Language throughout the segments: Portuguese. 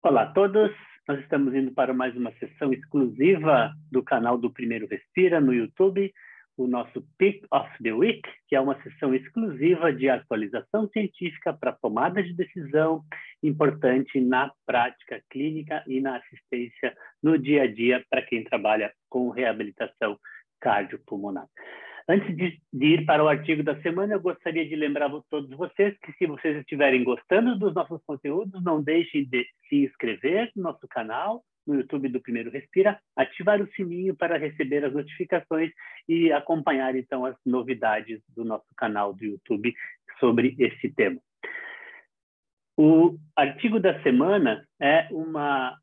Olá a todos, nós estamos indo para mais uma sessão exclusiva do canal do Primeiro Respira no YouTube, o nosso Pick of the Week, que é uma sessão exclusiva de atualização científica para tomada de decisão importante na prática clínica e na assistência no dia a dia para quem trabalha com reabilitação cardiopulmonar. Antes de ir para o artigo da semana, eu gostaria de lembrar a todos vocês que, se vocês estiverem gostando dos nossos conteúdos, não deixem de se inscrever no nosso canal, no YouTube do Primeiro Respira, ativar o sininho para receber as notificações e acompanhar, então, as novidades do nosso canal do YouTube sobre esse tema. O artigo da semana é uma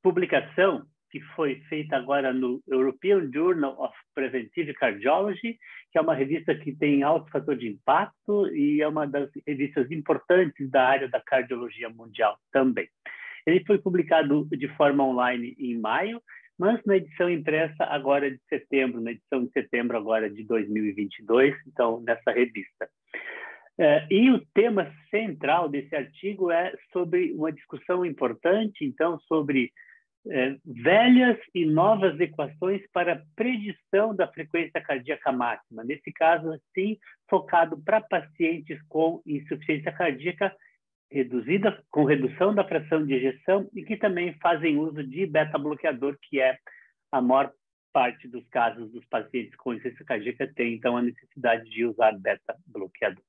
publicação que foi feita agora no European Journal of Preventive Cardiology, que é uma revista que tem alto fator de impacto e é uma das revistas importantes da área da cardiologia mundial também. Ele foi publicado de forma online em maio, mas na edição impressa agora de setembro, na edição de setembro agora de 2022, então nessa revista. E o tema central desse artigo é sobre uma discussão importante, então, sobre velhas e novas equações para predição da frequência cardíaca máxima. Nesse caso, sim, focado para pacientes com insuficiência cardíaca reduzida, com redução da fração de ejeção e que também fazem uso de beta-bloqueador, que é a maior parte dos casos dos pacientes com insuficiência cardíaca tem, então, a necessidade de usar beta-bloqueador.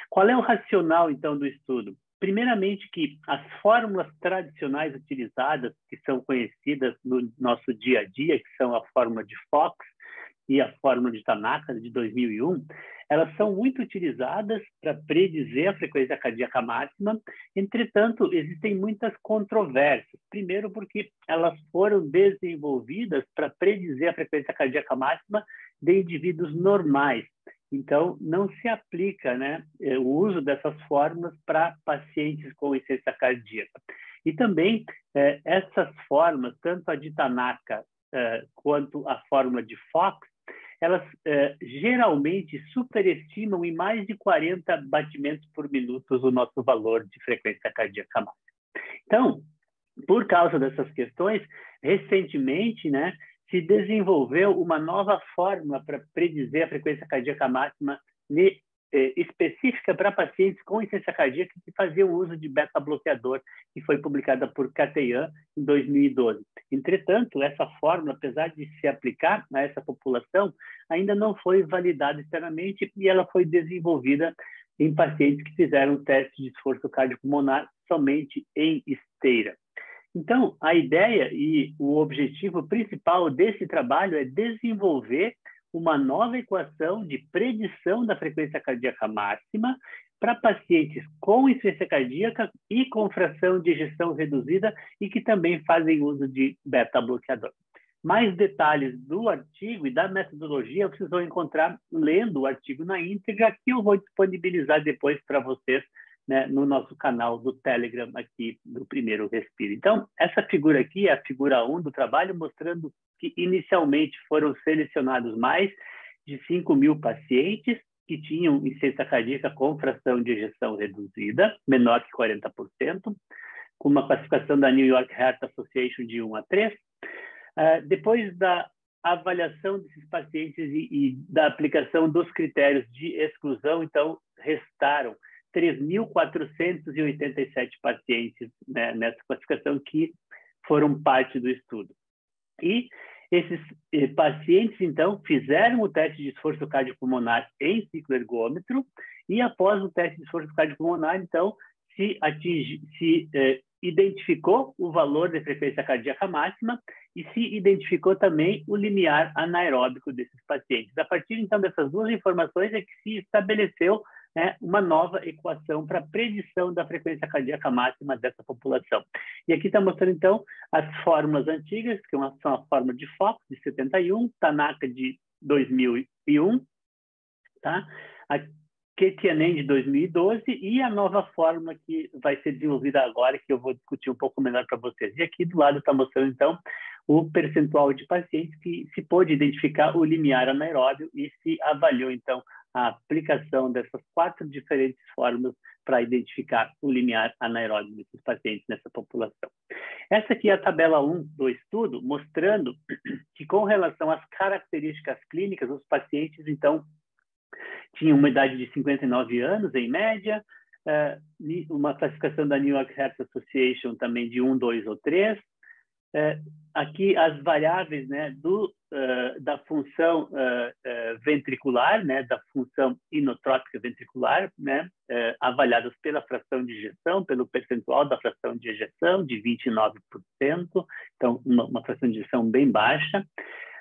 Qual é o racional, então, do estudo? Primeiramente, que as fórmulas tradicionais utilizadas, que são conhecidas no nosso dia a dia, que são a fórmula de Fox e a fórmula de Tanaka, de 2001, elas são muito utilizadas para predizer a frequência cardíaca máxima. Entretanto, existem muitas controvérsias. Primeiro, porque elas foram desenvolvidas para predizer a frequência cardíaca máxima de indivíduos normais. Então, não se aplica, né, o uso dessas fórmulas para pacientes com insuficiência cardíaca. E também, essas fórmulas, tanto a de Tanaka quanto a fórmula de Fox, elas geralmente superestimam em mais de 40 batimentos por minuto o nosso valor de frequência cardíaca máxima. Então, por causa dessas questões, recentemente, né, se desenvolveu uma nova fórmula para predizer a frequência cardíaca máxima específica para pacientes com insuficiência cardíaca que faziam uso de beta-bloqueador, que foi publicada por Kateyan em 2012. Entretanto, essa fórmula, apesar de se aplicar a essa população, ainda não foi validada externamente e ela foi desenvolvida em pacientes que fizeram teste de esforço cardiopulmonar somente em esteira. Então, a ideia e o objetivo principal desse trabalho é desenvolver uma nova equação de predição da frequência cardíaca máxima para pacientes com insuficiência cardíaca e com fração de ejeção reduzida e que também fazem uso de beta-bloqueador. Mais detalhes do artigo e da metodologia vocês vão encontrar lendo o artigo na íntegra, que eu vou disponibilizar depois para vocês, né, no nosso canal do Telegram aqui do Primeiro Respiro. Então, essa figura aqui é a figura 1 do trabalho, mostrando que inicialmente foram selecionados mais de 5.000 pacientes que tinham insuficiência cardíaca com fração de ejeção reduzida, menor que 40%, com uma classificação da New York Heart Association de 1 a 3. Depois da avaliação desses pacientes e da aplicação dos critérios de exclusão, então, restaram 3.487 pacientes, né, nessa classificação que foram parte do estudo. E esses pacientes, então, fizeram o teste de esforço cardiopulmonar em cicloergômetro e, após o teste de esforço cardiopulmonar, então, se identificou o valor de frequência cardíaca máxima e se identificou também o limiar anaeróbico desses pacientes. A partir, então, dessas duas informações é que se estabeleceu uma nova equação para predição da frequência cardíaca máxima dessa população. E aqui está mostrando, então, as fórmulas antigas, que são a fórmula de Fox, de 71, Tanaka, de 2001, tá? A Kateyan de 2012 e a nova fórmula que vai ser desenvolvida agora, que eu vou discutir um pouco melhor para vocês. E aqui do lado está mostrando, então, o percentual de pacientes que se pôde identificar o limiar anaeróbio e se avaliou, então, a aplicação dessas 4 diferentes fórmulas para identificar o limiar anaeróbio desses pacientes nessa população. Essa aqui é a tabela 1 do estudo, mostrando que, com relação às características clínicas, os pacientes, então, tinham uma idade de 59 anos, em média, uma classificação da New York Heart Association também de 1, 2 ou 3. Aqui as variáveis, né, da função ventricular, né, da função inotrópica ventricular, né, avaliadas pela fração de ejeção, pelo percentual da fração de ejeção, de 29%, então uma fração de ejeção bem baixa.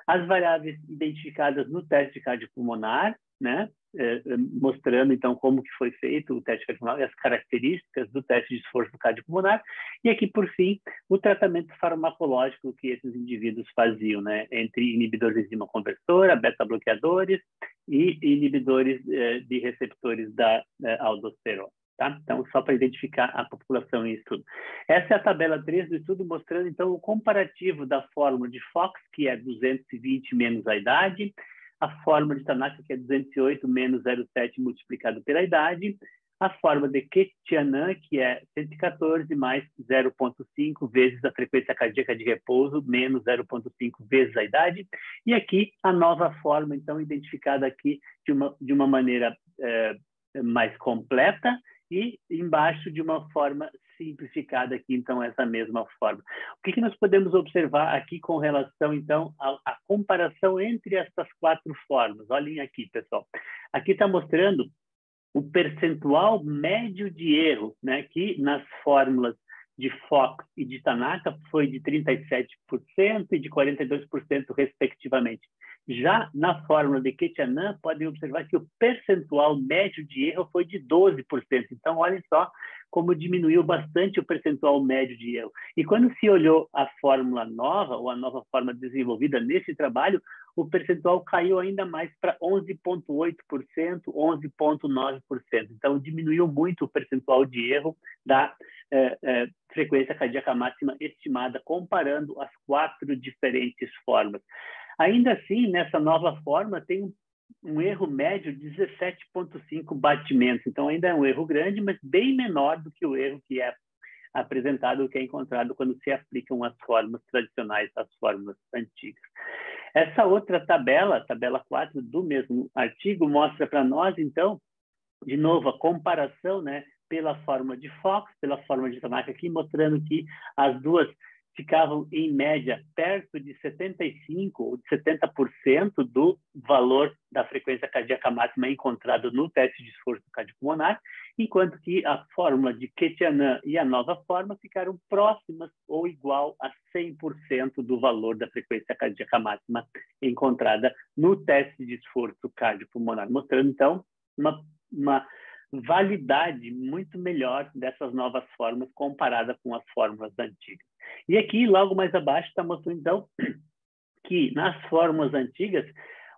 As variáveis identificadas no teste cardiopulmonar, né, mostrando, então, como que foi feito o teste cardiopulmonar e as características do teste de esforço cardiopulmonar. E aqui, por fim, o tratamento farmacológico que esses indivíduos faziam, né, entre inibidores de enzima conversora, beta-bloqueadores e inibidores de receptores da aldosterona. Tá? Então, só para identificar a população em estudo. Essa é a tabela 3 do estudo, mostrando, então, o comparativo da fórmula de Fox, que é 220 menos a idade, a fórmula de Tanaka, que é 208 menos 0,7 multiplicado pela idade, a fórmula de Ketia-Nan, que é 114 mais 0,5 vezes a frequência cardíaca de repouso, menos 0,5 vezes a idade, e aqui a nova fórmula, então, identificada aqui de uma maneira mais completa, e embaixo de uma forma simplificada aqui, então, essa mesma forma. O que nós podemos observar aqui com relação, então, à comparação entre essas 4 formas? Olhem aqui, pessoal. Aqui está mostrando o percentual médio de erro, né, que nas fórmulas de Fox e de Tanaka foi de 37% e de 42%, respectivamente. Já na fórmula de Ketia-Nan, podem observar que o percentual médio de erro foi de 12%. Então, olhem só como diminuiu bastante o percentual médio de erro. E quando se olhou a fórmula nova, ou a nova forma desenvolvida nesse trabalho, o percentual caiu ainda mais para 11,8%, 11,9%. Então, diminuiu muito o percentual de erro da frequência cardíaca máxima estimada, comparando as 4 diferentes formas. Ainda assim, nessa nova forma, tem um erro médio de 17,5 batimentos. Então, ainda é um erro grande, mas bem menor do que o erro que é apresentado, que é encontrado quando se aplicam as fórmulas tradicionais, as fórmulas antigas. Essa outra tabela, tabela 4 do mesmo artigo, mostra para nós, então, de novo, a comparação, né, pela fórmula de Fox, pela fórmula de Tanaka aqui, mostrando que as duas ficavam, em média, perto de 75% ou de 70% do valor da frequência cardíaca máxima encontrado no teste de esforço cardiopulmonar, enquanto que a fórmula de Ketia-Nan e a nova forma ficaram próximas ou igual a 100% do valor da frequência cardíaca máxima encontrada no teste de esforço cardiopulmonar, mostrando, então, uma validade muito melhor dessas novas formas comparada com as fórmulas antigas. E aqui, logo mais abaixo, está mostrando, então, que nas fórmulas antigas,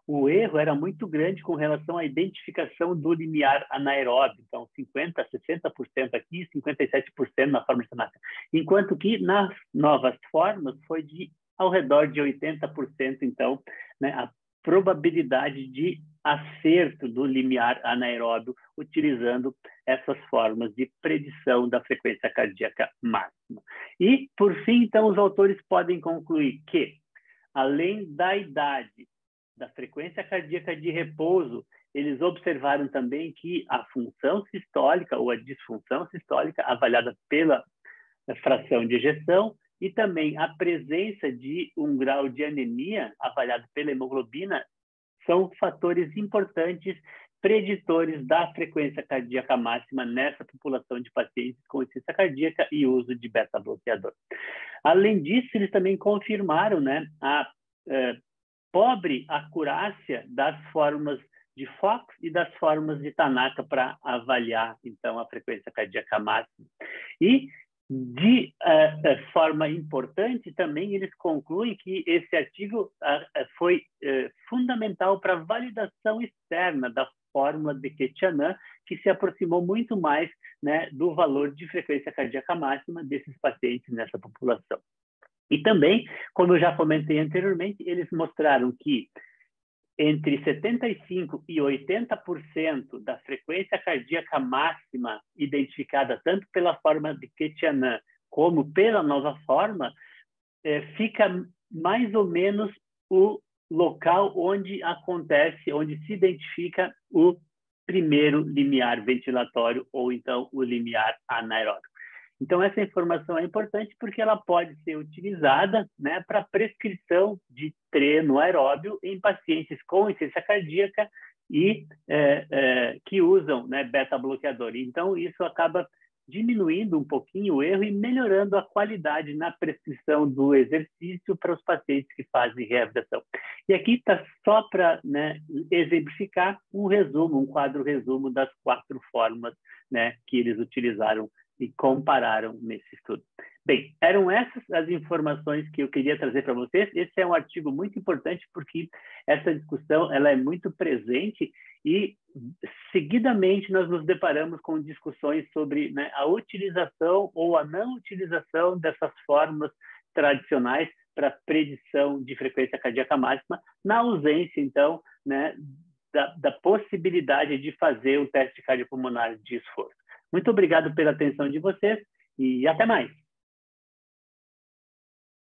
o erro era muito grande com relação à identificação do limiar anaeróbio. Então, 50%, 60% aqui, 57% na fórmula de Tanaka. Enquanto que nas novas formas foi de ao redor de 80%, então, né, a probabilidade de acerto do limiar anaeróbio utilizando essas formas de predição da frequência cardíaca máxima. E, por fim, então, os autores podem concluir que, além da idade, da frequência cardíaca de repouso, eles observaram também que a função sistólica ou a disfunção sistólica, avaliada pela fração de ejeção, e também a presença de um grau de anemia, avaliado pela hemoglobina, são fatores importantes preditores da frequência cardíaca máxima nessa população de pacientes com insuficiência cardíaca e uso de beta-bloqueador. Além disso, eles também confirmaram, né, a pobre acurácia das formas de Fox e das formas de Tanaka para avaliar, então, a frequência cardíaca máxima. E, de forma importante, também eles concluem que esse artigo foi fundamental para a validação externa da fórmula de Ketia-Nan, que se aproximou muito mais, né, do valor de frequência cardíaca máxima desses pacientes nessa população. E também, como eu já comentei anteriormente, eles mostraram que entre 75% e 80% da frequência cardíaca máxima identificada tanto pela forma de Queteanan como pela nova forma, fica mais ou menos o local onde acontece, onde se identifica o primeiro limiar ventilatório ou então o limiar anaeróbico. Então, essa informação é importante porque ela pode ser utilizada, né, para prescrição de treino aeróbio em pacientes com insuficiência cardíaca e que usam, né, beta-bloqueador. Então, isso acaba diminuindo um pouquinho o erro e melhorando a qualidade na prescrição do exercício para os pacientes que fazem reabilitação. E aqui está só para, né, exemplificar um resumo, um quadro resumo das 4 formas, né, que eles utilizaram e compararam nesse estudo. Bem, eram essas as informações que eu queria trazer para vocês. Esse é um artigo muito importante porque essa discussão ela é muito presente e, seguidamente, nós nos deparamos com discussões sobre, né, a utilização ou a não utilização dessas formas tradicionais para predição de frequência cardíaca máxima, na ausência, então, né, da possibilidade de fazer o teste cardiopulmonar de esforço. Muito obrigado pela atenção de vocês e até mais.